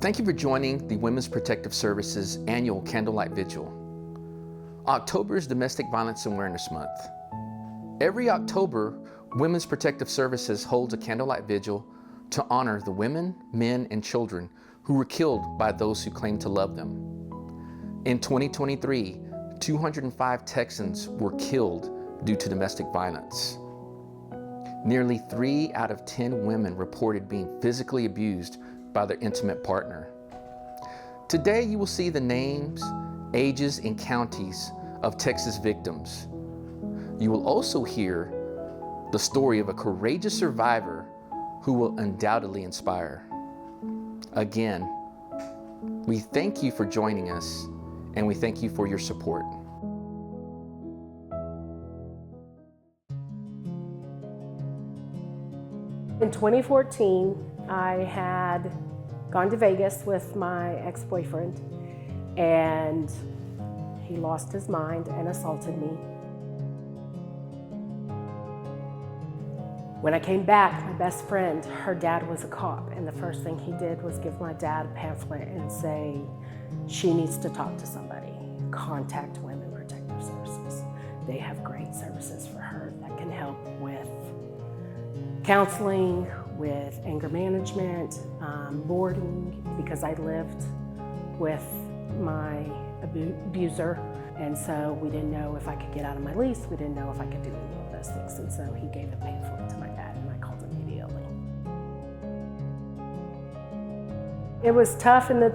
Thank you for joining the Women's Protective Services annual Candlelight Vigil. October is Domestic Violence Awareness Month. Every October, Women's Protective Services holds a Candlelight Vigil to honor the women, men, and children who were killed by those who claim to love them. In 2023, 205 Texans were killed due to domestic violence. Nearly 3 out of 10 women reported being physically abused by their intimate partner. Today, you will see the names, ages, and counties of Texas victims. You will also hear the story of a courageous survivor who will undoubtedly inspire. Again, we thank you for joining us, and we thank you for your support. In 2014, I had gone to Vegas with my ex-boyfriend, and he lost his mind and assaulted me. When I came back, my best friend, her dad was a cop, and the first thing he did was give my dad a pamphlet and say, she needs to talk to somebody. Contact Women Protective Services. They have great services for her that can help with counseling, with anger management, boarding, because I lived with my abuser, and so we didn't know if I could get out of my lease. We didn't know if I could do any of those things, and so he gave a pamphlet to my dad, and I called immediately. It was tough in the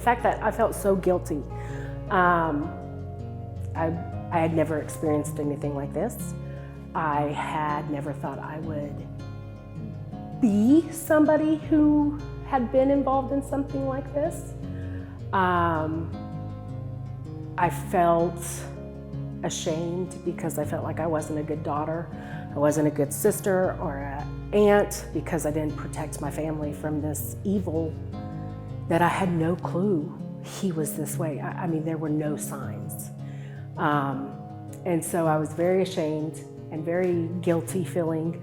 fact that I felt so guilty. I had never experienced anything like this. I had never thought I would be somebody who had been involved in something like this. I felt ashamed because I felt like I wasn't a good daughter. I wasn't a good sister or an aunt because I didn't protect my family from this evil that I had no clue he was this way. I mean, there were no signs. And so I was very ashamed and very guilty feeling,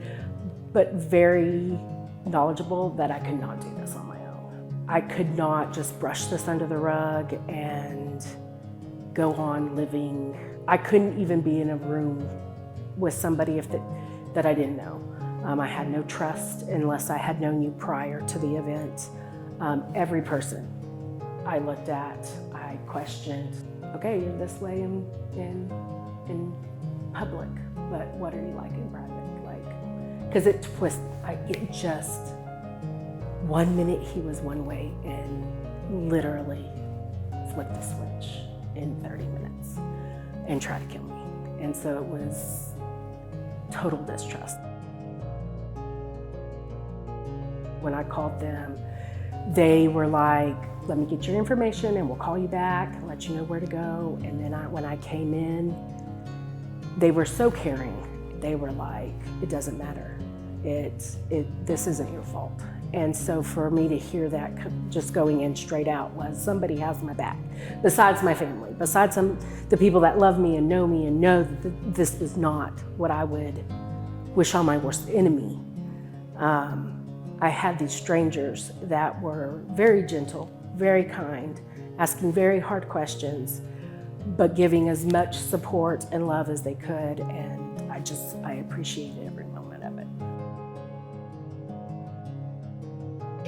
but very knowledgeable that I could not do this on my own. I could not just brush this under the rug and go on living. I couldn't even be in a room with somebody that I didn't know. I had no trust unless I had known you prior to the event. Every person I looked at, I questioned, okay, you're this way in public, but what are you like in private? Because it just, 1 minute he was one way and literally flipped the switch in 30 minutes and tried to kill me. And so it was total distrust. When I called them, they were like, let me get your information and we'll call you back, let you know where to go. And then when I came in, they were so caring. They were like, it doesn't matter. This isn't your fault. And so for me to hear that just going in straight out was somebody has my back, besides my family, besides the people that love me and know that this was not what I would wish on my worst enemy. I had these strangers that were very gentle, very kind, asking very hard questions, but giving as much support and love as they could, and I appreciated every moment of it.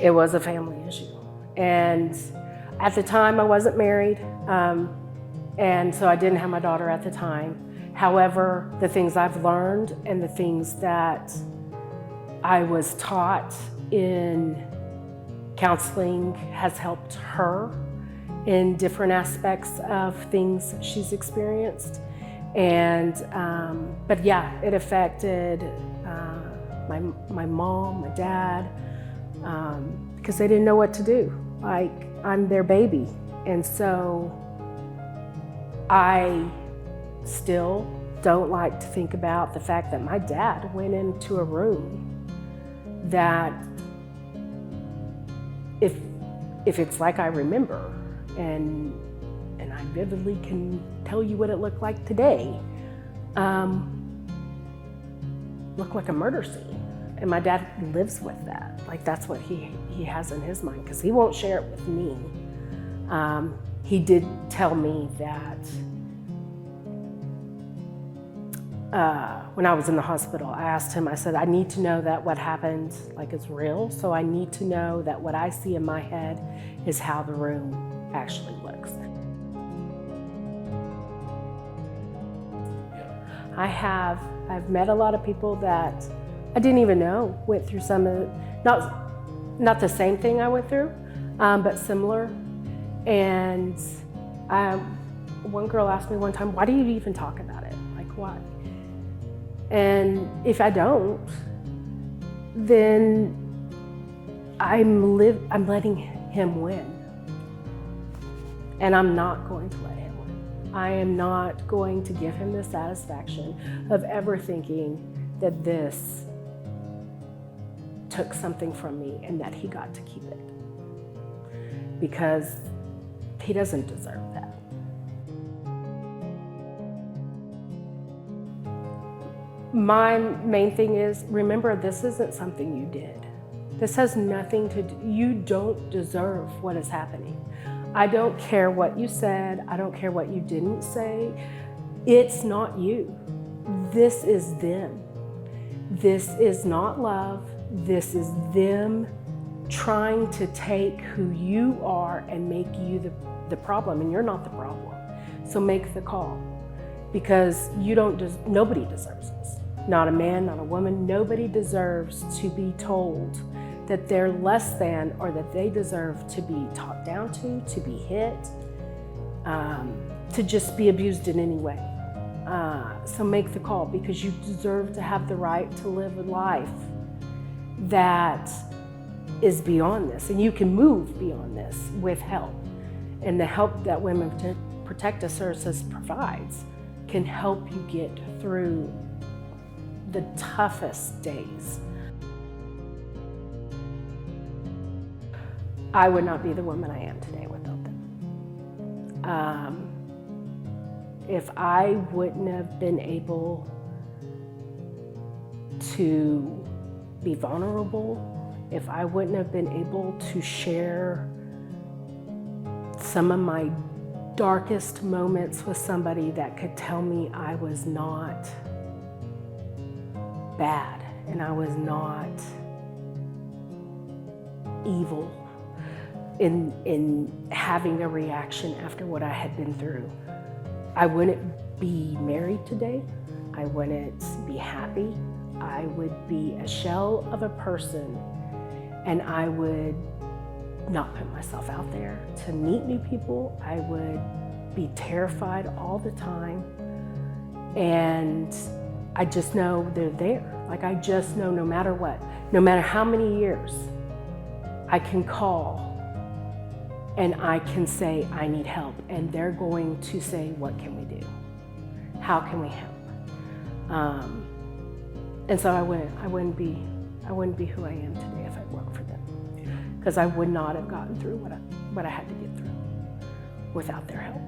It was a family issue, and at the time I wasn't married, and so I didn't have my daughter at the time. However, the things I've learned and the things that I was taught in counseling has helped her in different aspects of things she's experienced. And, but yeah, it affected my mom, my dad, because they didn't know what to do. Like, I'm their baby. And so I still don't like to think about the fact that my dad went into a room that if it's like I remember, and I vividly can tell you what it looked like today, looked like a murder scene. And my dad lives with that. Like, that's what he has in his mind, because he won't share it with me. He did tell me that when I was in the hospital, I asked him, I said, I need to know that what happened, like, is real. So I need to know that what I see in my head is how the room actually looks. I've met a lot of people that I didn't even know went through some of, not the same thing I went through, but similar. And one girl asked me one time, why do you even talk about it? Like, why? And if I don't, then I'm letting him win. And I'm not going to let him win. I am not going to give him the satisfaction of ever thinking that this took something from me and that he got to keep it. Because he doesn't deserve that. My main thing is, remember, this isn't something you did. This has nothing to do, you don't deserve what is happening. I don't care what you said, I don't care what you didn't say. It's not you. This is them. This is not love. This is them trying to take who you are and make you the problem, and you're not the problem. So make the call, because nobody deserves this. Not a man, not a woman, nobody deserves to be told that they're less than, or that they deserve to be talked down to be hit, to just be abused in any way. So make the call, because you deserve to have the right to live a life that is beyond this, and you can move beyond this with help. And the help that Women Protective Services provides can help you get through the toughest days. I would not be the woman I am today without them. If I wouldn't have been able to be vulnerable, if I wouldn't have been able to share some of my darkest moments with somebody that could tell me I was not bad and I was not evil in having a reaction after what I had been through, I wouldn't be married today. I wouldn't be happy. I would be a shell of a person, and I would not put myself out there to meet new people. I would be terrified all the time, and I just know they're there. Like, I just know no matter what, no matter how many years, I can call and I can say, I need help, and they're going to say, what can we do? How can we help? And so I wouldn't be who I am today if I worked for them, because I would not have gotten through what I had to get through without their help.